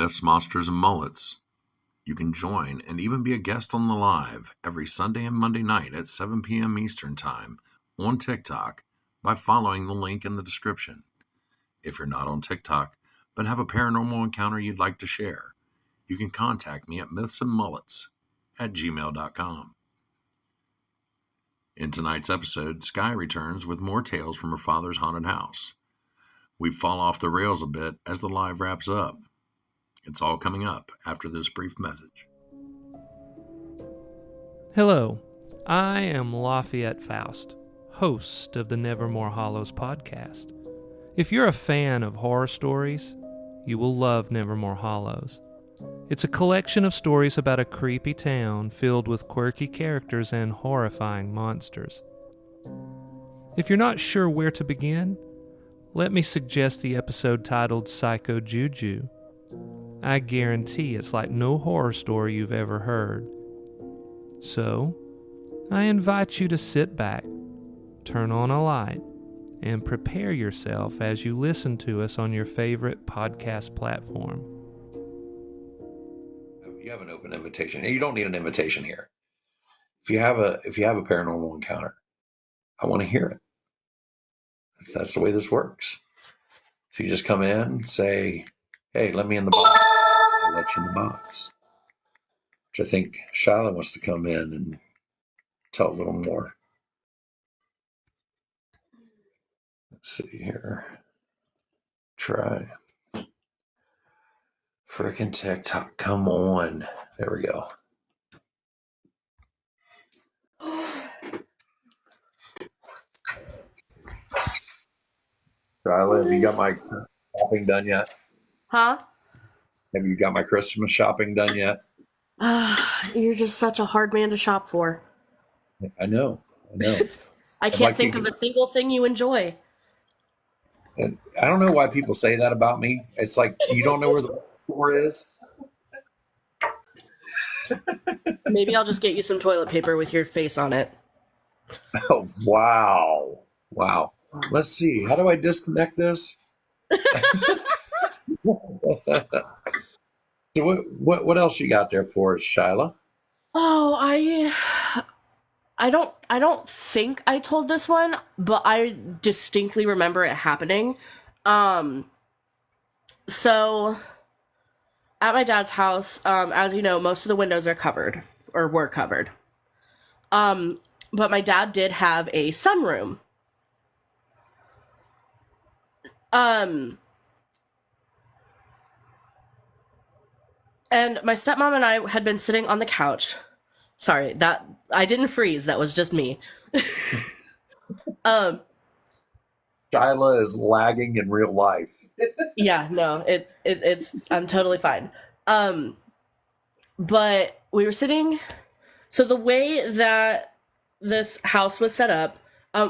Myths, Monsters, and Mullets. You can join and even be a guest on the live every Sunday and Monday night at 7 p.m. Eastern Time on TikTok by following the link in the description. If you're not on TikTok but have a paranormal encounter you'd like to share, you can contact me at mythsandmullets@gmail.com. In tonight's episode, Sky returns with more tales from her father's haunted house. We fall off the rails a bit as the live wraps up. It's all coming up after this brief message. Hello, I am Lafayette Faust, host of the Nevermore Hollows podcast. If you're a fan of horror stories, you will love Nevermore Hollows. It's a collection of stories about a creepy town filled with quirky characters and horrifying monsters. If you're not sure where to begin, let me suggest the episode titled Psycho Juju. I guarantee it's like no horror story you've ever heard. So, I invite you to sit back, turn on a light, and prepare yourself as you listen to us on your favorite podcast platform. You have an open invitation. You don't need an invitation here. If you have a paranormal encounter, I want to hear it. That's the way this works. So you just come in and say, "Hey, let me in the box." I'll let you in the box. Which I think Shyla wants to come in and tell a little more. Let's see here. Try. Frickin' TikTok, come on. There we go. Shyla, have you got my shopping done yet? Huh? Have you got my Christmas shopping done yet? You're just such a hard man to shop for. I know. I can't think of a single thing you enjoy. And I don't know why people say that about me. It's like, you don't know where the store is? Maybe I'll just get you some toilet paper with your face on it. Oh, wow. Let's see. How do I disconnect this? So what else you got there for us, Shyla? Oh, I don't think I told this one, but I distinctly remember it happening. So at my dad's house, as you know, most of the windows are covered or were covered. But my dad did have a sunroom. And my stepmom and I had been sitting on the couch. Sorry, that I didn't freeze. That was just me. Shyla is lagging in real life. Yeah, no, it's I'm totally fine. But we were sitting. So the way that this house was set up,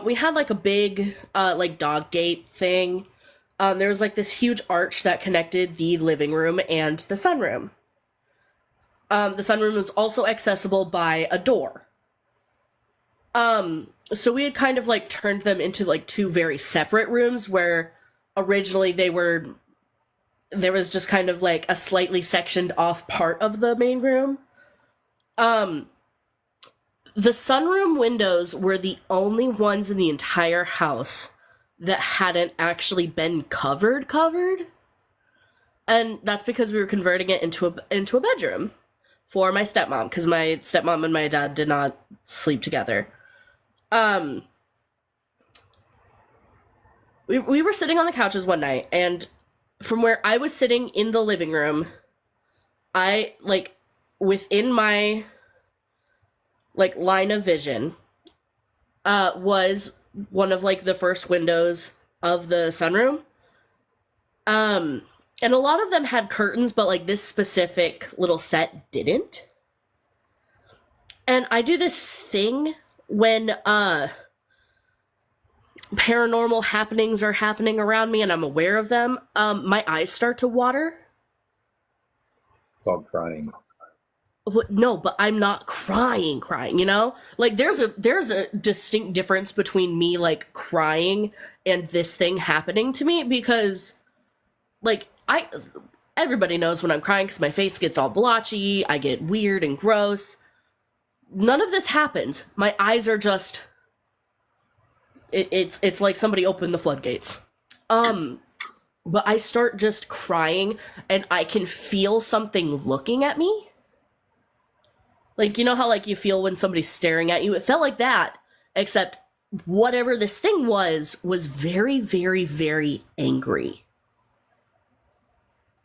we had like a big like dog gate thing. There was like this huge arch that connected the living room and the sunroom. The sunroom was also accessible by a door. So we had kind of like turned them into like two very separate rooms where originally there was just kind of like a slightly sectioned off part of the main room. The sunroom windows were the only ones in the entire house that hadn't actually been covered. And that's because we were converting it into a bedroom for my stepmom, because my stepmom and my dad did not sleep together. We were sitting on the couches one night, and from where I was sitting in the living room, I, like, within my, like, line of vision, was one of, like, the first windows of the sunroom. And a lot of them had curtains, but, like, this specific little set didn't. And I do this thing when, paranormal happenings are happening around me and I'm aware of them. My eyes start to water. Dog crying. No, but I'm not crying, you know? Like, there's a distinct difference between me, like, crying and this thing happening to me, because, like, everybody knows when I'm crying because my face gets all blotchy, I get weird and gross. None of this happens. My eyes are just... It's like somebody opened the floodgates. But I start just crying, and I can feel something looking at me. Like, you know how, like, you feel when somebody's staring at you? It felt like that, except whatever this thing was very, very, very angry.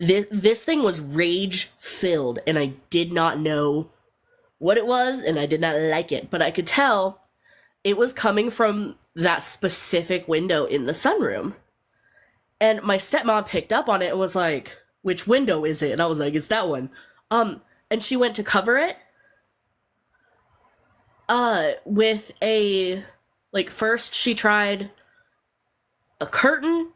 This thing was rage-filled, and I did not know what it was, and I did not like it. But I could tell it was coming from that specific window in the sunroom. And my stepmom picked up on it and was like, which window is it? And I was like, it's that one. And she went to cover it with a, like, first she tried a curtain,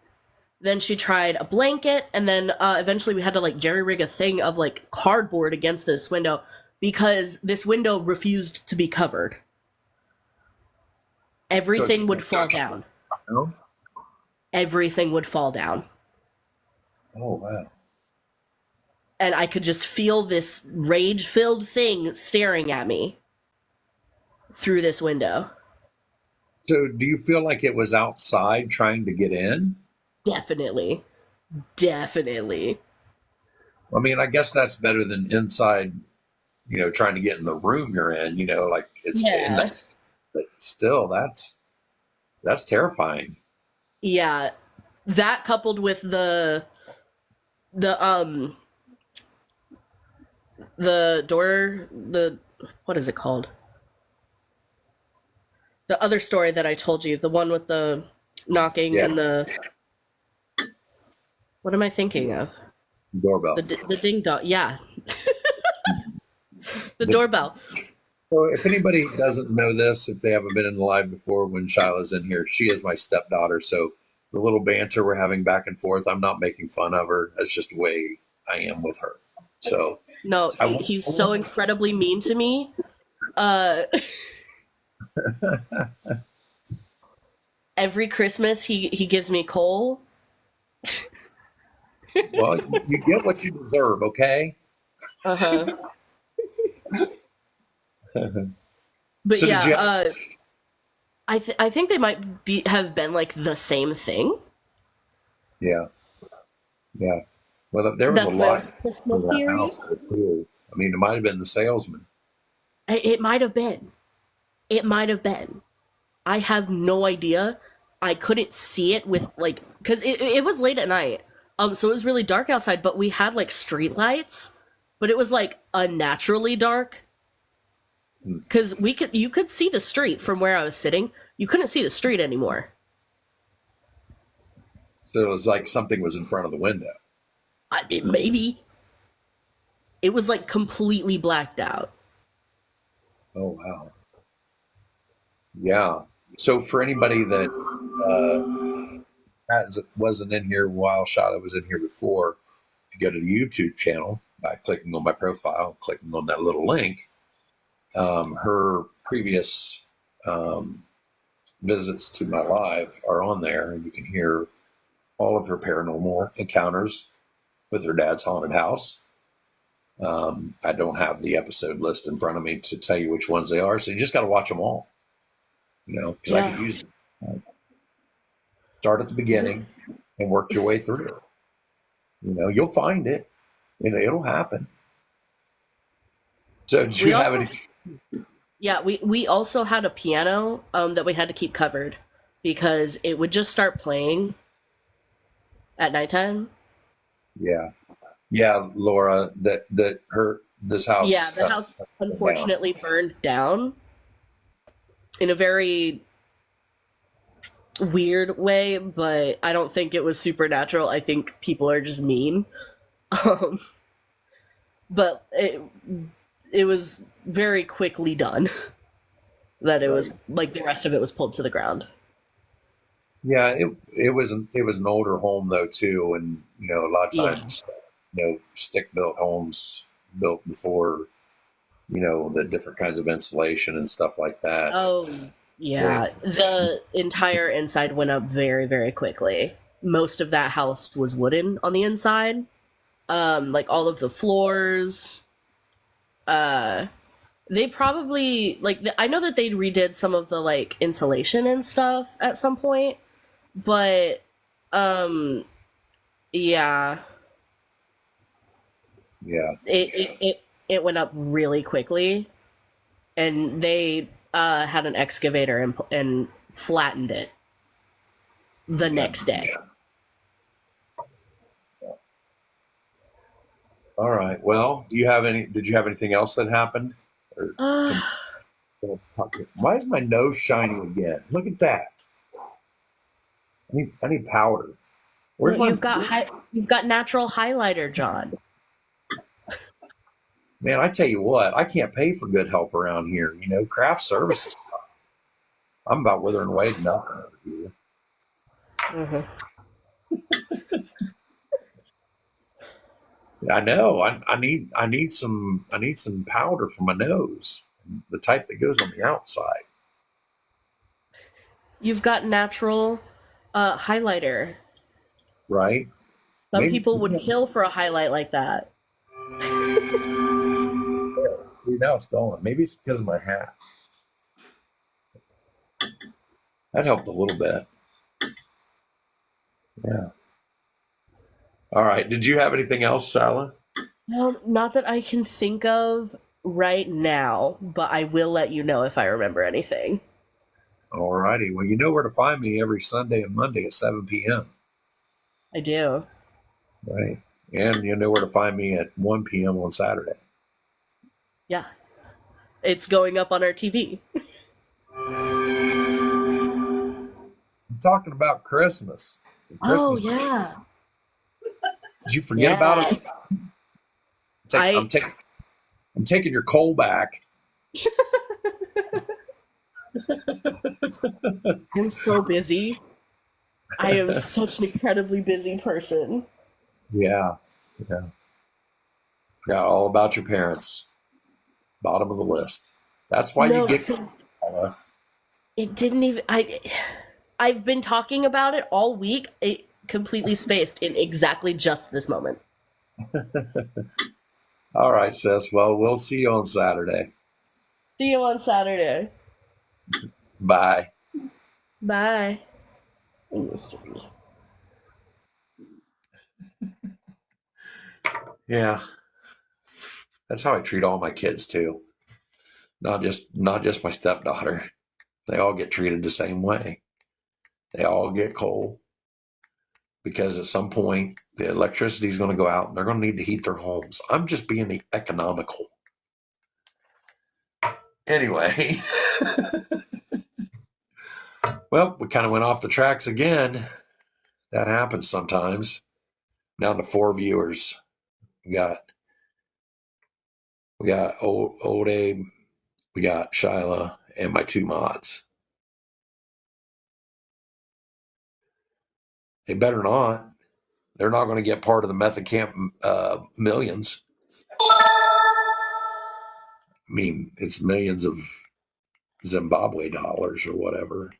then she tried a blanket, and then eventually we had to, like, jerry-rig a thing of, like, cardboard against this window because this window refused to be covered. Everything would fall down. Oh? Everything would fall down. Oh, wow. And I could just feel this rage-filled thing staring at me through this window. So do you feel like it was outside trying to get in? Definitely. Definitely. I mean, I guess that's better than inside, you know, trying to get in the room you're in, you know, like it's in that, but still that's terrifying. Yeah. That coupled with the door, what is it called? The other story that I told you, the one with the knocking and the... What am I thinking of? Doorbell. The ding dong, yeah. the doorbell. So if anybody doesn't know this, if they haven't been in the live before when Shyla's in here, she is my stepdaughter. So the little banter we're having back and forth, I'm not making fun of her. That's just the way I am with her. So no, he's so incredibly mean to me. Every Christmas he gives me coal. Well, you get what you deserve, okay? Uh-huh. But So yeah, I think they might have been like the same thing. Yeah. Well, there was That's a lot my in Christmas that theory. house too. I mean, it might have been the salesman. It might have been. It might have been. I have no idea. I couldn't see it with, like, because it was late at night. So it was really dark outside, but we had, like, street lights. But it was, like, unnaturally dark. Because you could see the street from where I was sitting. You couldn't see the street anymore. So it was like something was in front of the window. I mean, maybe. It was, like, completely blacked out. Oh, wow. Yeah. So for anybody that wasn't in here while Shyla was in here before, if you go to the YouTube channel by clicking on my profile, clicking on that little link, her previous visits to my live are on there, and you can hear all of her paranormal encounters with her dad's haunted house. I don't have the episode list in front of me to tell you which ones they are, so you just got to watch them all. You know, because I could use them. Start at the beginning and work your way through it. You know, you'll find it. You know, it'll happen. So did you have any? Yeah, we also had a piano that we had to keep covered because it would just start playing at nighttime. Yeah, Laura. This house. Yeah, the house unfortunately burned down in a very weird way, but I don't think it was supernatural. I think people are just mean. But it was very quickly done. That it was like the rest of it was pulled to the ground. Yeah, it was an older home though too, and you know a lot of times, you know, stick built homes built before, you know, the different kinds of insulation and stuff like that. Oh yeah, the entire inside went up very, very quickly. Most of that house was wooden on the inside. like all of the floors. They probably like I know that they redid some of the like insulation and stuff at some point, but yeah, Yeah. it went up really quickly, and they had an excavator and flattened it the Yeah. next day. All right. Well, did you have anything else that happened? Or Uh, can, why is my nose shining again? Look at that. I need powder. Where's well, my you've got natural highlighter, John. man? I tell you what, I can't pay for good help around here. Craft services. I'm about withering away to nothing over here. Hmm. I know. I need some powder for my nose, the type that goes on the outside, You've got natural highlighter. right? Some Maybe people would kill for a highlight like that. now it's gone. Maybe it's because of my hat. That helped a little bit. Yeah. All right. Did you have anything else, Sala? No, not that I can think of right now, but I will let you know if I remember anything. All righty. Well, you know where to find me every Sunday and Monday at 7 p.m. I do. Right. And you know where to find me at 1 p.m. on Saturday. Yeah. It's going up on our TV. I'm talking about Christmas. Oh, Christmas. yeah. Did you forget about Yeah. it? I'm I taking your coal back. am so busy. I am such an incredibly busy person. Yeah. Yeah. Forgot all about your parents. Bottom of the list. That's why you No, get. it didn't even I've been talking about it all week. It completely spaced in exactly just this moment. All right, sis. Well, we'll see you on Saturday. See you on Saturday. Bye. Bye. Mystery. Yeah, that's how I treat all my kids too. Not just my stepdaughter. They all get treated the same way. They all get coal because at some point the electricity is going to go out and they're going to need to heat their homes. I'm just being the economical. Anyway, well, we kind of went off the tracks again. That happens sometimes. Down to 4 viewers. We got old Abe, we got Shyla, and my 2 mods. They better not. They're not going to get part of the method camp millions. I mean, it's millions of Zimbabwe dollars or whatever.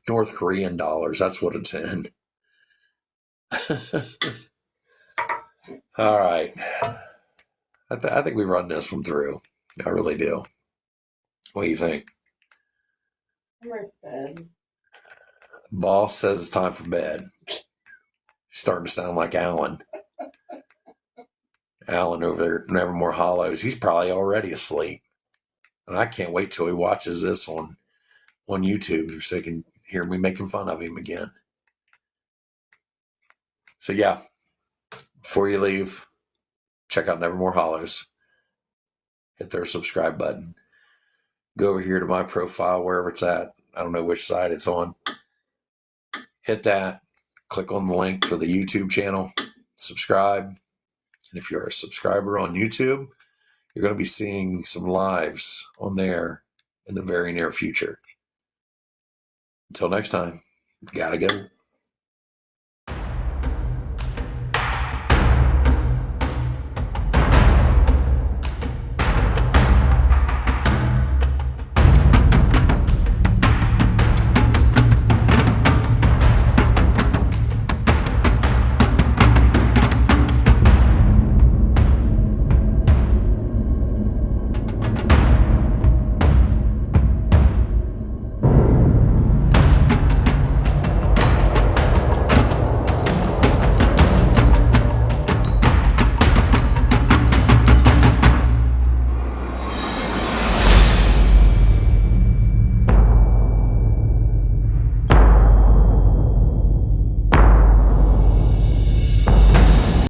North Korean dollars. That's what it's in. All right. I think we run this one through. I really do. What do you think? I'm right to bed. Boss says it's time for bed. He's starting to sound like Alan. Alan over there at Nevermore Hollows. He's probably already asleep. And I can't wait till he watches this on YouTube so he can hear me making fun of him again. So yeah, before you leave, check out Nevermore Hollows. Hit their subscribe button. Go over here to my profile, wherever it's at. I don't know which side it's on. Hit that. Click on the link for the YouTube channel. Subscribe. And if you're a subscriber on YouTube, you're going to be seeing some lives on there in the very near future. Until next time, gotta go.